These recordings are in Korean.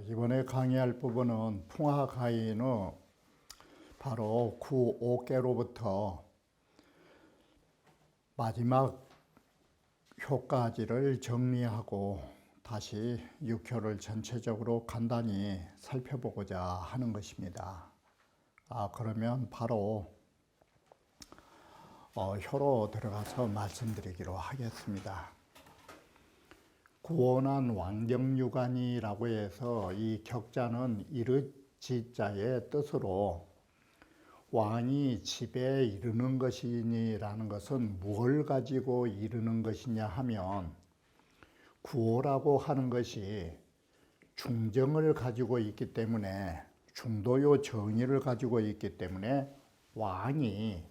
이번에 강의할 부분은 풍화가인의 바로 구5개로부터 마지막 효까지를 정리하고 다시 6효를 전체적으로 간단히 살펴보고자 하는 것입니다. 그러면 바로 효로 들어가서 말씀드리기로 하겠습니다. 구원한 왕정유관이라고 해서 이 격자는 이르지자의 뜻으로 왕이 집에 이르는 것이니라는 것은 무엇을 가지고 이르는 것이냐 하면 구호라고 하는 것이 중정을 가지고 있기 때문에 중도요 정의를 가지고 있기 때문에 왕이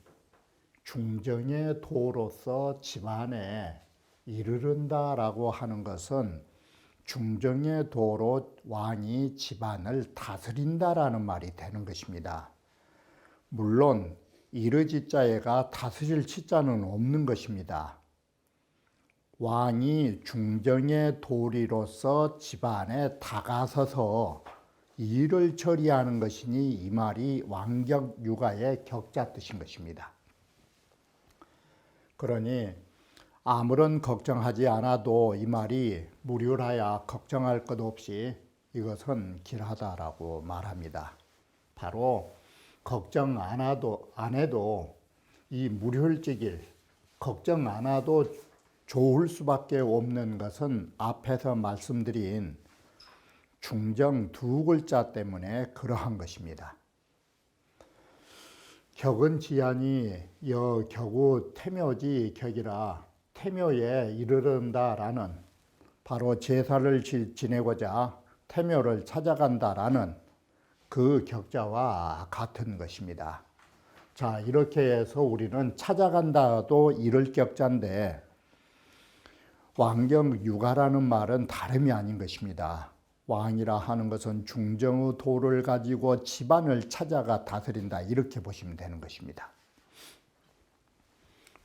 중정의 도로서 집안에 이르른다라고 하는 것은 중정의 도로 왕이 집안을 다스린다라는 말이 되는 것입니다. 물론 이르지자에가 다스릴 치자는 없는 것입니다. 왕이 중정의 도리로서 집안에 다가서서 일을 처리하는 것이니 이 말이 왕격유가의 격자 뜻인 것입니다. 그러니 아무런 걱정하지 않아도 이 말이 무료라야 걱정할 것 없이 이것은 길하다라고 말합니다. 바로 걱정 안 해도 이 무료일지길 걱정 안 해도 좋을 수밖에 없는 것은 앞에서 말씀드린 중정 두 글자 때문에 그러한 것입니다. 격은 지안이 격우 태묘지 격이라 태묘에 이르른다라는 바로 제사를 지내고자 태묘를 찾아간다라는 그 격자와 같은 것입니다. 자, 이렇게 해서 우리는 찾아간다도 이를 격자인데 왕경유가라는 말은 다름이 아닌 것입니다. 왕이라 하는 것은 중정의 도를 가지고 집안을 찾아가 다스린다 이렇게 보시면 되는 것입니다.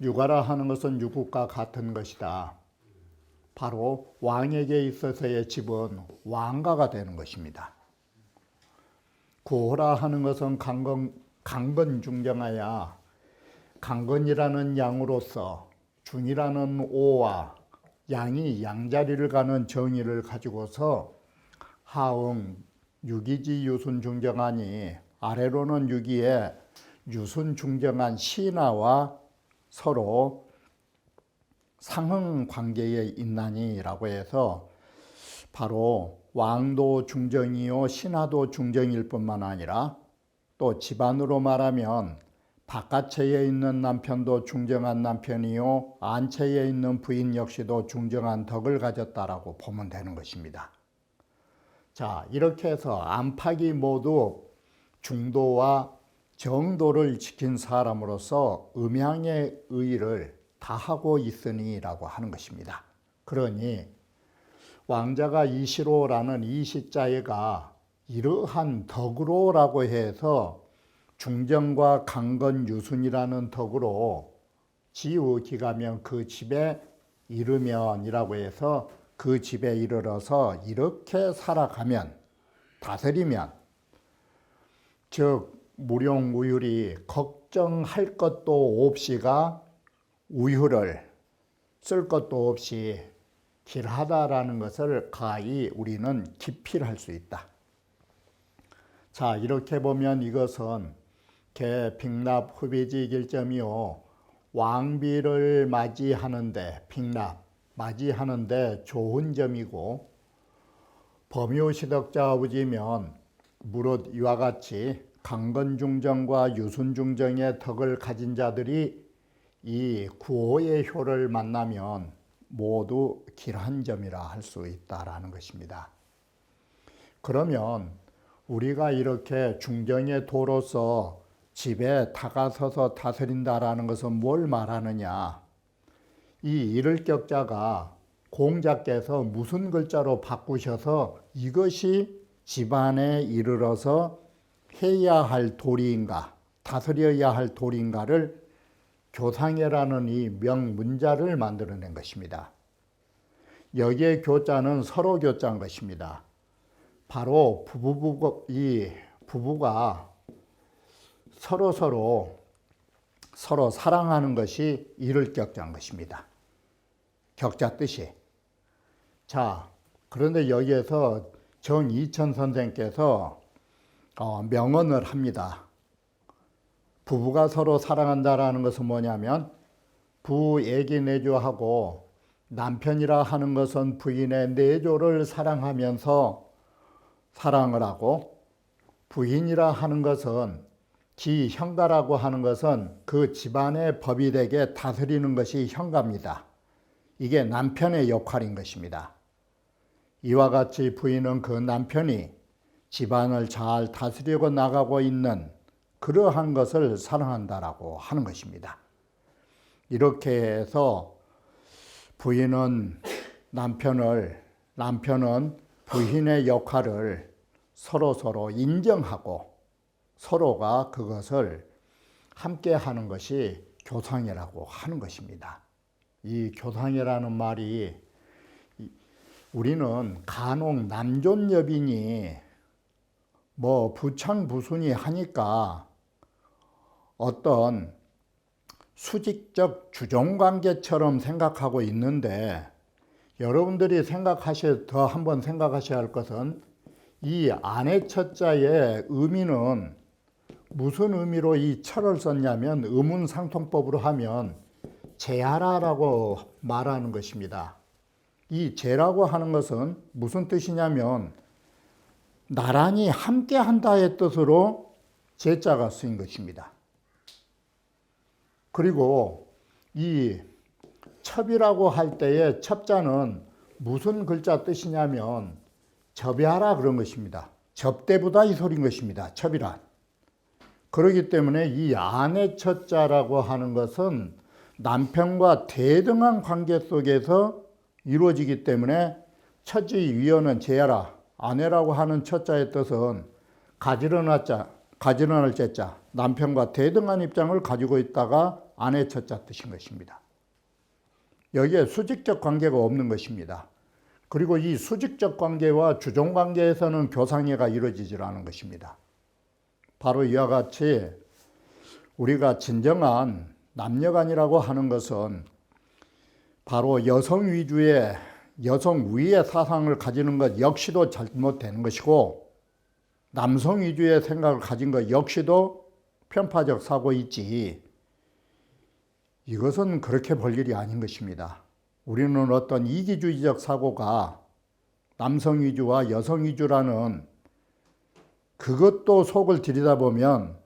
유가라 하는 것은 유국과 같은 것이다. 바로 왕에게 있어서의 집은 왕가가 되는 것입니다. 구호라 하는 것은 강건중정하야 강건이라는 양으로서 중이라는 오와 양이 양자리를 가는 정의를 가지고서 하응 유기지 유순중정하니 아래로는 유기에 유순중정한 신하와 서로 상응 관계에 있나니라고 해서 바로 왕도 중정이요 신하도 중정일 뿐만 아니라 또 집안으로 말하면 바깥처에 있는 남편도 중정한 남편이요 안처에 있는 부인 역시도 중정한 덕을 가졌다라고 보면 되는 것입니다. 자, 이렇게 해서 안팎이 모두 중도와 정도를 지킨 사람으로서 음양의 의의를 다하고 있으니라고 하는 것입니다. 그러니 왕자가 이시로라는 이 시자에가 이러한 덕으로라고 해서 중정과 강건유순이라는 덕으로 지우 기가면 그 집에 이르면이라고 해서 그 집에 이르러서 이렇게 살아가면 다스리면 즉 무룡우율이 걱정할 것도 없이가 우율을 쓸 것도 없이 길하다라는 것을 가히 우리는 기필할 수 있다. 자, 이렇게 보면 이것은 개빅납 후비지 길점이요 왕비를 맞이하는데 빅납 맞이하는데 좋은 점이고 범유시덕자우지면 무릇 이와 같이 강건중정과 유순중정의 덕을 가진 자들이 이 구호의 효를 만나면 모두 길한 점이라 할 수 있다라는 것입니다. 그러면 우리가 이렇게 중정의 도로서 집에 다가서서 다스린다라는 것은 뭘 말하느냐? 이 이를격자가 공자께서 무슨 글자로 바꾸셔서 이것이 집안에 이르러서 해야 할 도리인가, 다스려야 할 도리인가를 교상해라는 이 명문자를 만들어낸 것입니다. 여기에 교자는 서로 교자인 것입니다. 바로 부부가 서로 사랑하는 것이 이를격자인 것입니다. 격자 뜻이. 자, 그런데 여기에서 정이천 선생께서 명언을 합니다. 부부가 서로 사랑한다라는 것은 뭐냐면 부애기 내조하고 남편이라 하는 것은 부인의 내조를 사랑하면서 사랑을 하고, 부인이라 하는 것은 지 형가라고 하는 것은 그 집안의 법이 되게 다스리는 것이 형가입니다. 이게 남편의 역할인 것입니다. 이와 같이 부인은 그 남편이 집안을 잘 다스리고 나가고 있는 그러한 것을 사랑한다라고 하는 것입니다. 이렇게 해서 부인은 남편은 부인의 역할을 서로 인정하고 서로가 그것을 함께 하는 것이 교상이라고 하는 것입니다. 이 교상이라는 말이 우리는 간혹 남존여빈이 부창부순이 하니까 어떤 수직적 주종관계처럼 생각하고 있는데, 여러분들이 더 한번 생각하셔야 할 것은 이 아내 첫자의 의미는 무슨 의미로 이 철을 썼냐면 의문상통법으로 하면 제하라라고 말하는 것입니다. 이 제라고 하는 것은 무슨 뜻이냐면 나란히 함께 한다의 뜻으로 제자가 쓰인 것입니다. 그리고 이 첩이라고 할 때의 첩자는 무슨 글자 뜻이냐면 접야라 그런 것입니다. 접대보다 이 소리인 것입니다. 첩이란. 그렇기 때문에 이 아내 첫자라고 하는 것은 남편과 대등한 관계 속에서 이루어지기 때문에 첫째 위어는 제야라, 아내라고 하는 첫자의 뜻은 가지런할 제자, 남편과 대등한 입장을 가지고 있다가 아내 첫자 뜻인 것입니다. 여기에 수직적 관계가 없는 것입니다. 그리고 이 수직적 관계와 주종 관계에서는 교상애가 이루어지질 않은 것입니다. 바로 이와 같이 우리가 진정한 남녀간이라고 하는 것은 바로 여성 위주의 여성 우위의 사상을 가지는 것 역시도 잘못되는 것이고, 남성 위주의 생각을 가진 것 역시도 편파적 사고이지, 이것은 그렇게 볼 일이 아닌 것입니다. 우리는 어떤 이기주의적 사고가 남성 위주와 여성 위주라는 그것도 속을 들여다보면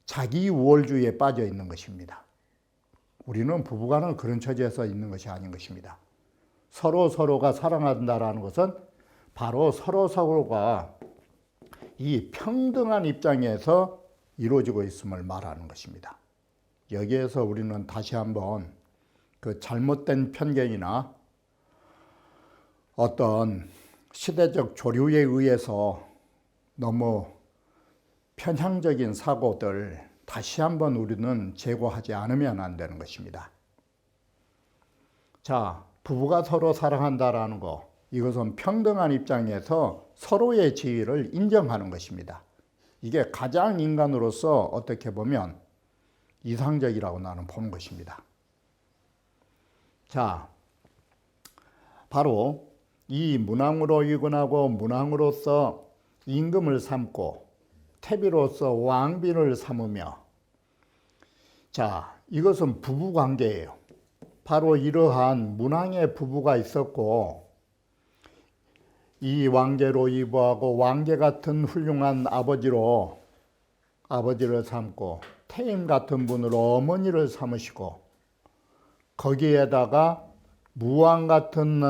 자기 우월주의에 빠져 있는 것입니다. 우리는 부부간은 그런 처지에서 있는 것이 아닌 것입니다. 서로가 사랑한다라는 것은 바로 서로가 이 평등한 입장에서 이루어지고 있음을 말하는 것입니다. 여기에서 우리는 다시 한번 그 잘못된 편견이나 어떤 시대적 조류에 의해서 너무 편향적인 사고들 다시 한번 우리는 제고하지 않으면 안 되는 것입니다. 자, 부부가 서로 사랑한다라는 거, 이것은 평등한 입장에서 서로의 지위를 인정하는 것입니다. 이게 가장 인간으로서 어떻게 보면 이상적이라고 나는 보는 것입니다. 자, 바로 이 문왕으로 이근하고 문왕으로서 임금을 삼고 태비로서 왕비를 삼으며, 자, 이것은 부부관계예요. 바로 이러한 문왕의 부부가 있었고, 이 왕제로 이부하고 왕제 같은 훌륭한 아버지를 삼고 태임 같은 분으로 어머니를 삼으시고, 거기에다가 무왕 같은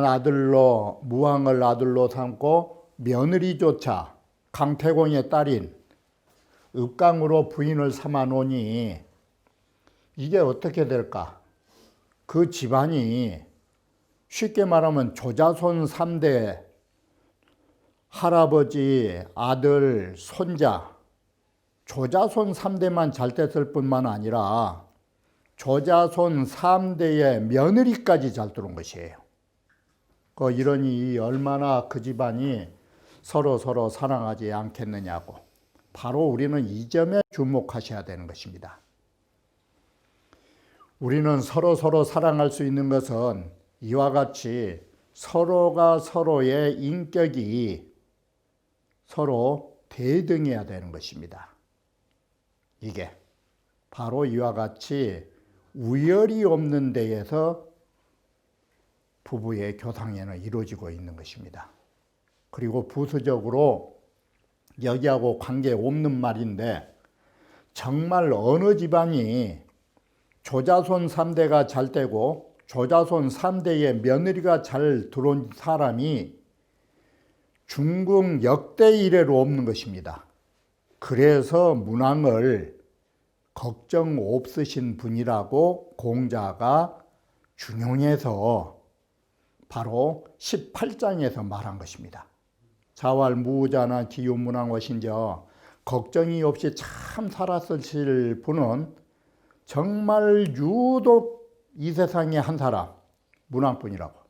무왕을 아들로 삼고 며느리조차 강태공의 딸인 읍강으로 부인을 삼아 놓으니 이게 어떻게 될까? 그 집안이 쉽게 말하면 조자손 3대 할아버지, 아들, 손자, 조자손 3대만 잘 됐을 뿐만 아니라 조자손 3대의 며느리까지 잘 들어온 것이에요. 이러니 얼마나 그 집안이 서로 사랑하지 않겠느냐고. 바로 우리는 이 점에 주목하셔야 되는 것입니다. 우리는 서로 사랑할 수 있는 것은 이와 같이 서로가 서로의 인격이 서로 대등해야 되는 것입니다. 이게 바로 이와 같이 우열이 없는 데에서 부부의 교상에는 이루어지고 있는 것입니다. 그리고 부수적으로 여기하고 관계없는 말인데 정말 어느 집안이 조자손 3대가 잘 되고 조자손 3대의 며느리가 잘 들어온 사람이 중국 역대 이래로 없는 것입니다. 그래서 문왕을 걱정 없으신 분이라고 공자가 준용해서 바로 18장에서 말한 것입니다. 자왈무자나 기유문왕어신저 걱정이 없이 참 살았으실 분은 정말 유독 이 세상에 한 사람, 문왕뿐이라고.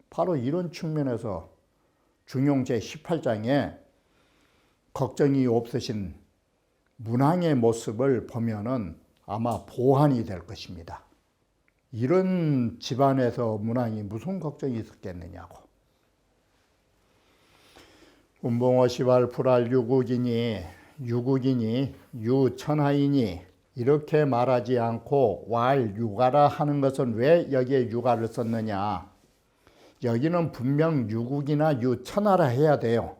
바로 이런 측면에서 중용 제18장에 걱정이 없으신 문왕의 모습을 보면은 아마 보완이 될 것입니다. 이런 집안에서 문왕이 무슨 걱정이 있었겠느냐고. 운봉어 시왈 불알 유국이니 유천하이니 이렇게 말하지 않고 왈 유가라 하는 것은 왜 여기에 유가를 썼느냐. 여기는 분명 유국이나 유천하라 해야 돼요.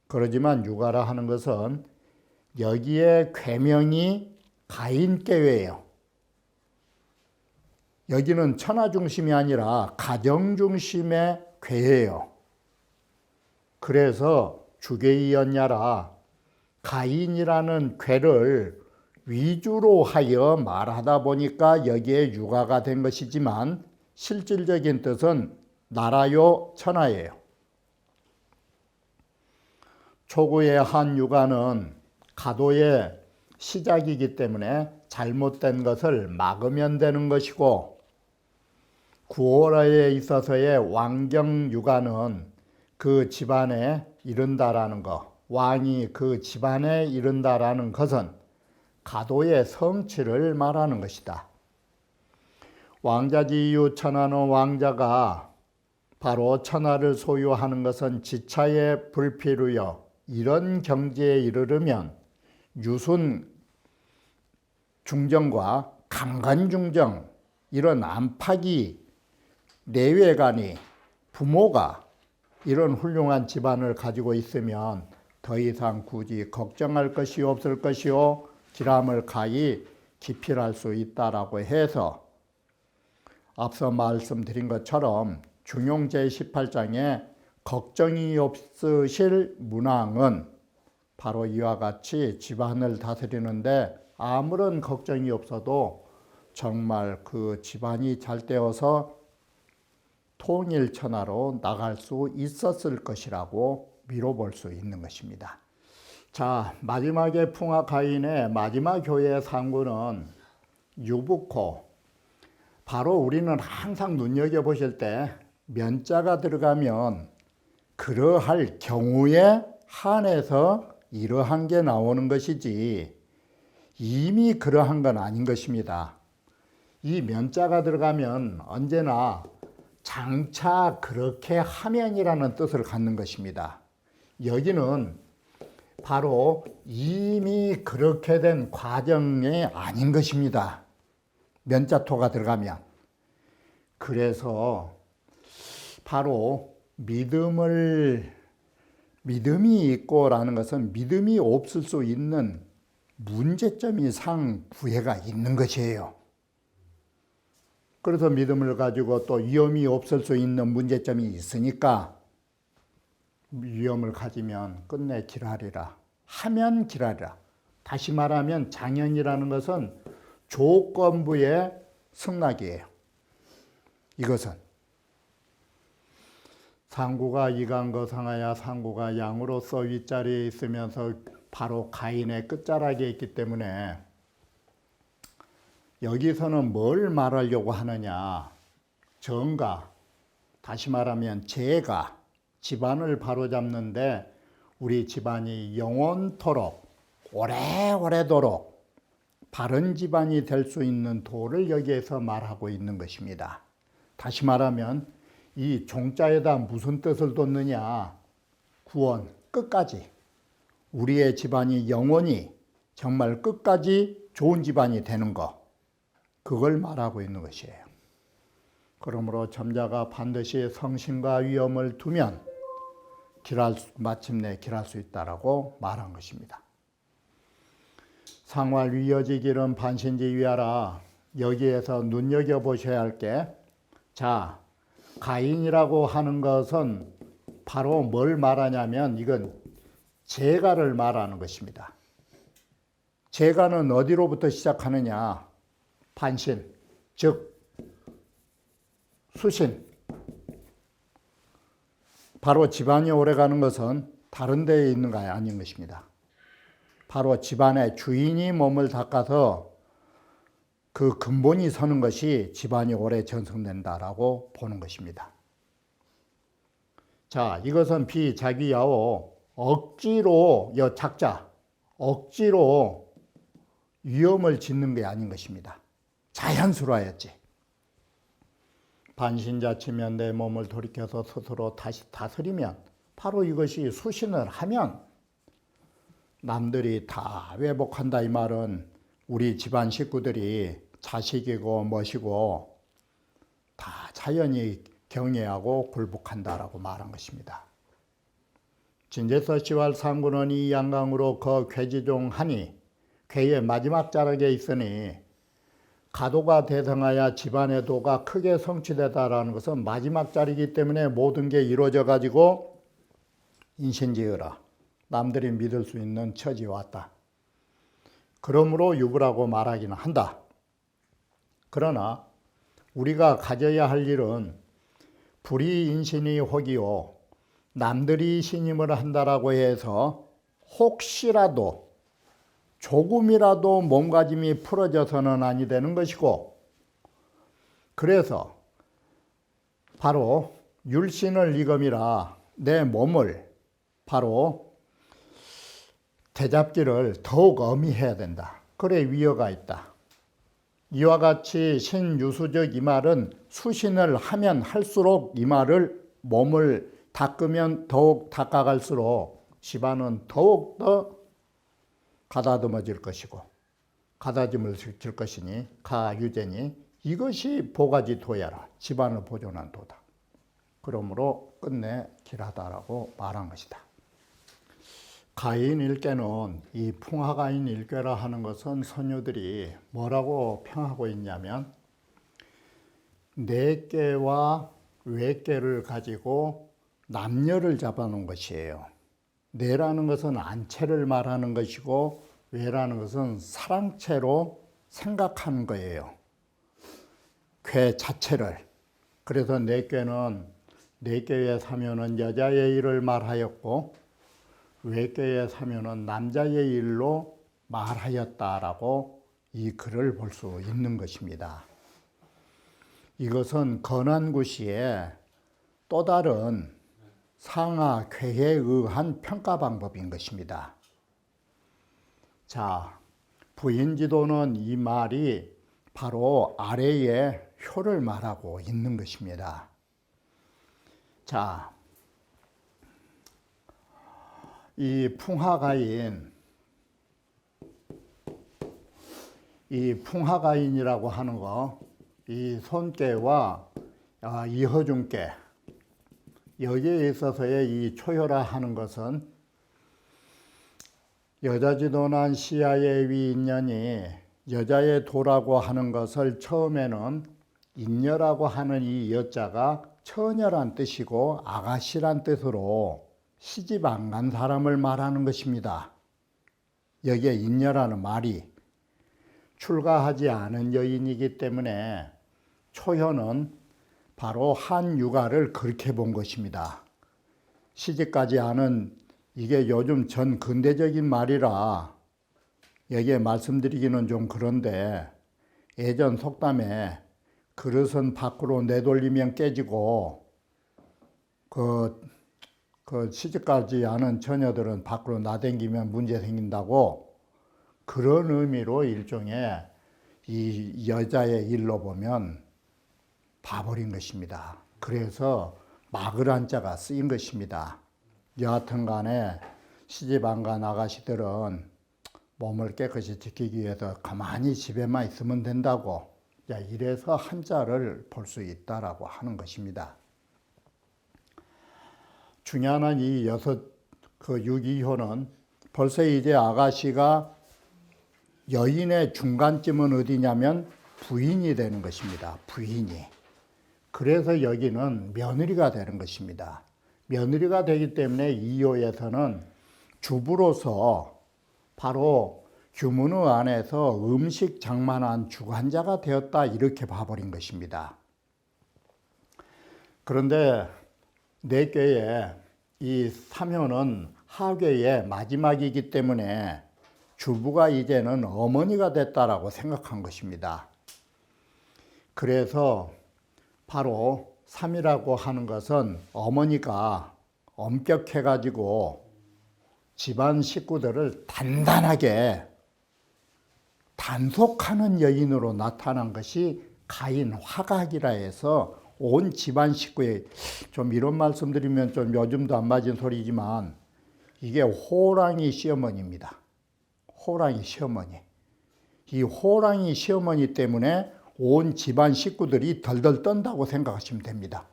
그러지만 유가라 하는 것은 여기에 괴명이 가인께예요. 여기는 천하 중심이 아니라 가정 중심의 괴예요. 그래서 주괴이언야라 가인이라는 괴를 위주로 하여 말하다 보니까 여기에 유가가 된 것이지만 실질적인 뜻은 나라요 천하예요. 초구의 한 유가는 가도의 시작이기 때문에 잘못된 것을 막으면 되는 것이고, 구호라에 있어서의 왕경 유가는 그 집안에 이른다라는 것, 왕이 그 집안에 이른다라는 것은 가도의 성취를 말하는 것이다. 왕자지유 천하는 왕자가 바로 천하를 소유하는 것은 지차의 불필요여 이런 경지에 이르르면 유순 중정과 강간중정 이런 안팎이 내외간이 부모가 이런 훌륭한 집안을 가지고 있으면 더 이상 굳이 걱정할 것이 없을 것이요 기람을 가히 기필할 수 있다라고 해서 앞서 말씀드린 것처럼 중용 제18장에 걱정이 없으실 문왕은 바로 이와 같이 집안을 다스리는데 아무런 걱정이 없어도 정말 그 집안이 잘 되어서 통일천하로 나갈 수 있었을 것이라고 미뤄볼 수 있는 것입니다. 자, 마지막에 풍화가인의 마지막 교회의 상구는 유북호. 바로 우리는 항상 눈여겨보실 때 면자가 들어가면 그러할 경우에 한해서 이러한 게 나오는 것이지 이미 그러한 건 아닌 것입니다. 이 면자가 들어가면 언제나 장차 그렇게 하면이라는 뜻을 갖는 것입니다. 여기는 바로 이미 그렇게 된 과정이 아닌 것입니다. 면자토가 들어가면. 그래서 바로 믿음이 있고라는 것은 믿음이 없을 수 있는 문제점이 상부해가 있는 것이에요. 그래서 믿음을 가지고 또 위험이 없을 수 있는 문제점이 있으니까 위험을 가지면 끝내 길하리라. 하면 길하리라. 다시 말하면 장현이라는 것은 조건부의 승낙이에요. 이것은 상구가 이간거상하야 상구가 양으로서 윗자리에 있으면서 바로 가인의 끝자락에 있기 때문에 여기서는 뭘 말하려고 하느냐. 정가, 다시 말하면 재가 집안을 바로잡는데 우리 집안이 영원토록 오래오래도록 바른 집안이 될 수 있는 도를 여기에서 말하고 있는 것입니다. 다시 말하면 이 종자에다 무슨 뜻을 뒀느냐. 구원, 끝까지 우리의 집안이 영원히 정말 끝까지 좋은 집안이 되는 것, 그걸 말하고 있는 것이에요. 그러므로 점자가 반드시 성신과 위엄을 두면 마침내 길할 수 있다라고 말한 것입니다. 상활 위여지기는 반신지 위하라. 여기에서 눈여겨보셔야 할 게, 자, 가인이라고 하는 것은 바로 뭘 말하냐면 이건 재가를 말하는 것입니다. 재가는 어디로부터 시작하느냐. 반신, 즉 수신. 바로 집안이 오래가는 것은 다른 데에 있는 거 아닌 것입니다. 바로 집안의 주인이 몸을 닦아서 그 근본이 서는 것이 집안이 오래 전승된다라고 보는 것입니다. 자, 이것은 비자기야오, 억지로 작자, 억지로 위험을 짓는 게 아닌 것입니다. 자연스러워야지. 반신자치면 내 몸을 돌이켜서 스스로 다시 다스리면, 바로 이것이 수신을 하면 남들이 다 회복한다. 이 말은 우리 집안 식구들이 자식이고 멋이고 다 자연히 경외하고 굴복한다라고 말한 것입니다. 진제서 시왈 상구는 이 양강으로 거 괴지종하니, 괴의 마지막 자락에 있으니 가도가 대성하여 집안의 도가 크게 성취되다라는 것은 마지막 자리이기 때문에 모든 게 이루어져 가지고 인신지으라, 남들이 믿을 수 있는 처지에 왔다. 그러므로 유부라고 말하기는 한다. 그러나 우리가 가져야 할 일은 불이인신이 혹이요, 남들이 신임을 한다라고 해서 혹시라도 조금이라도 몸가짐이 풀어져서는 아니 되는 것이고, 그래서 바로 율신을 이검이라 내 몸을 바로 되잡기를 더욱 엄히해야 된다. 그래 위허가 있다. 이와 같이 신유수적 이 말은 수신을 하면 할수록 이 말을 몸을 닦으면 더욱 닦아갈수록 집안은 더욱 더 가다듬어질 것이고 가다짐을 질 것이니 가유제니 이것이 보가지 도야라, 집안을 보존한 도다. 그러므로 끝내 길하다라고 말한 것이다. 가인 일궤는 이 풍화가인 일궤라 하는 것은 선유들이 뭐라고 평하고 있냐면 내궤와 외궤를 가지고 남녀를 잡아놓은 것이에요. 내라는 것은 안채를 말하는 것이고 외라는 것은 사랑채로 생각하는 거예요. 궤 자체를. 그래서 내궤는 내궤에 사면은 여자의 일을 말하였고 외궤에 사면은 남자의 일로 말하였다라고 이 글을 볼 수 있는 것입니다. 이것은 건안구시의 또 다른 상하 궤에 의한 평가 방법인 것입니다. 자, 부인지도는 이 말이 바로 아래의 효를 말하고 있는 것입니다. 자, 이 풍하가인이라고 하는 거, 이 손괴와 이허중괴, 여기에 있어서의 이 초효라 하는 것은 여자지도난 시야의 위인년이 여자의 도라고 하는 것을 처음에는 인녀라고 하는 이 여자가 처녀란 뜻이고 아가씨란 뜻으로 시집 안 간 사람을 말하는 것입니다. 여기에 인녀라는 말이 출가하지 않은 여인이기 때문에 초효는 바로 한 육아를 그렇게 본 것입니다. 시집가지 않은, 이게 요즘 전 근대적인 말이라 여기에 말씀드리기는 좀 그런데, 예전 속담에 그릇은 밖으로 내돌리면 깨지고 그 시집가지 않은 처녀들은 밖으로 나댕기면 문제 생긴다고, 그런 의미로 일종의 이 여자의 일로 보면 봐버린 것입니다. 그래서 막을 한자가 쓰인 것입니다. 여하튼 간에 시집 안 간 아가씨들은 몸을 깨끗이 지키기 위해서 가만히 집에만 있으면 된다고, 이래서 한자를 볼 수 있다라고 하는 것입니다. 중요한 이 유기효는 벌써 이제 아가씨가 여인의 중간쯤은 어디냐면 부인이 되는 것입니다. 부인이. 그래서 여기는 며느리가 되는 것입니다. 며느리가 되기 때문에 이효에서는 주부로서 바로 규문의 안에서 음식 장만한 주관자가 되었다, 이렇게 봐버린 것입니다. 그런데 내괴의 이 삼효는 하괴의 마지막이기 때문에 주부가 이제는 어머니가 됐다라고 생각한 것입니다. 그래서 바로 삼이라고 하는 것은 어머니가 엄격해가지고 집안 식구들을 단단하게 단속하는 여인으로 나타난 것이 가인 화각이라 해서 온 집안 식구에, 좀 이런 말씀 드리면 좀 요즘도 안 맞은 소리지만 이게 호랑이 시어머니입니다. 호랑이 시어머니. 이 호랑이 시어머니 때문에 온 집안 식구들이 덜덜 떤다고 생각하시면 됩니다.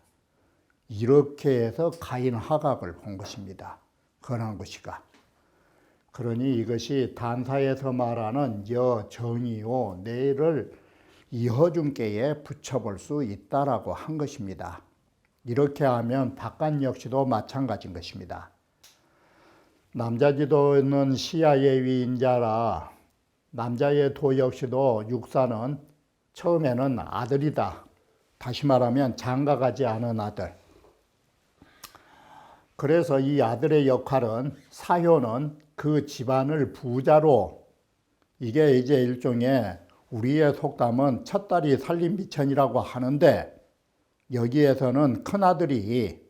이렇게 해서 가인 화각을 본 것입니다. 건한구시가. 그러니 이것이 단사에서 말하는 여정이요 내를 이허중께에 붙여볼 수 있다라고 한 것입니다. 이렇게 하면 바깥 역시도 마찬가지인 것입니다. 남자지도는 시야의 위인자라, 남자의 도 역시도 육사는 처음에는 아들이다. 다시 말하면 장가가지 않은 아들. 그래서 이 아들의 역할은, 사효는 그 집안을 부자로, 이게 이제 일종의 우리의 속담은 첫딸이 살림미천이라고 하는데, 여기에서는 큰아들이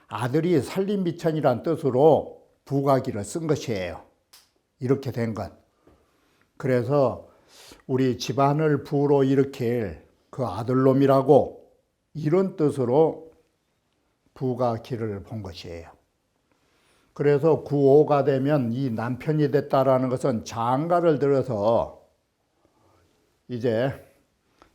아들이 살림미천이란 뜻으로 부가기를 쓴 것이에요. 이렇게 된 것. 그래서 우리 집안을 부로 일으킬 그 아들놈이라고, 이런 뜻으로 부가기를 본 것이에요. 그래서 구오가 되면 이 남편이 됐다라는 것은 장가를 들어서 이제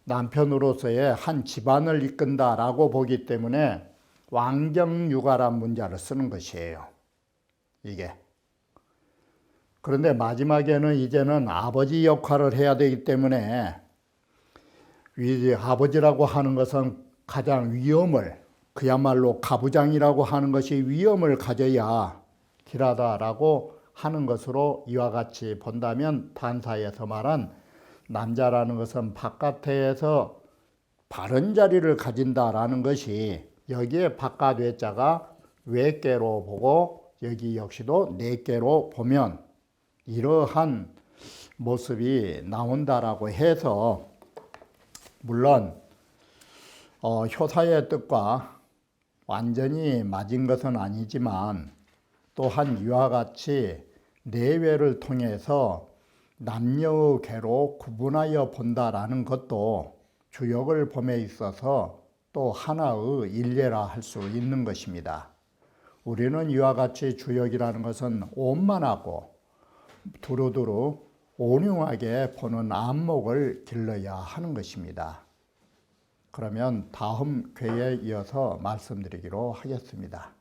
남편으로서의 한 집안을 이끈다라고 보기 때문에 왕정육아란 문자를 쓰는 것이에요. 이게. 그런데 마지막에는 이제는 아버지 역할을 해야 되기 때문에, 아버지라고 하는 것은 가장 위엄을, 그야말로 가부장이라고 하는 것이 위엄을 가져야 길하다라고 하는 것으로 이와 같이 본다면, 단사에서 말한 남자라는 것은 바깥에서 바른 자리를 가진다라는 것이, 여기에 바깥 외자가 외께로 보고 여기 역시도 내께로 보면 이러한 모습이 나온다라고 해서, 물론 효사의 뜻과 완전히 맞은 것은 아니지만, 또한 이와 같이 내외를 통해서 남녀의 괴로 구분하여 본다라는 것도 주역을 봄에 있어서 또 하나의 일례라 할 수 있는 것입니다. 우리는 이와 같이 주역이라는 것은 원만하고 두루두루 온유하게 보는 안목을 길러야 하는 것입니다. 그러면 다음 회에 이어서 말씀드리기로 하겠습니다.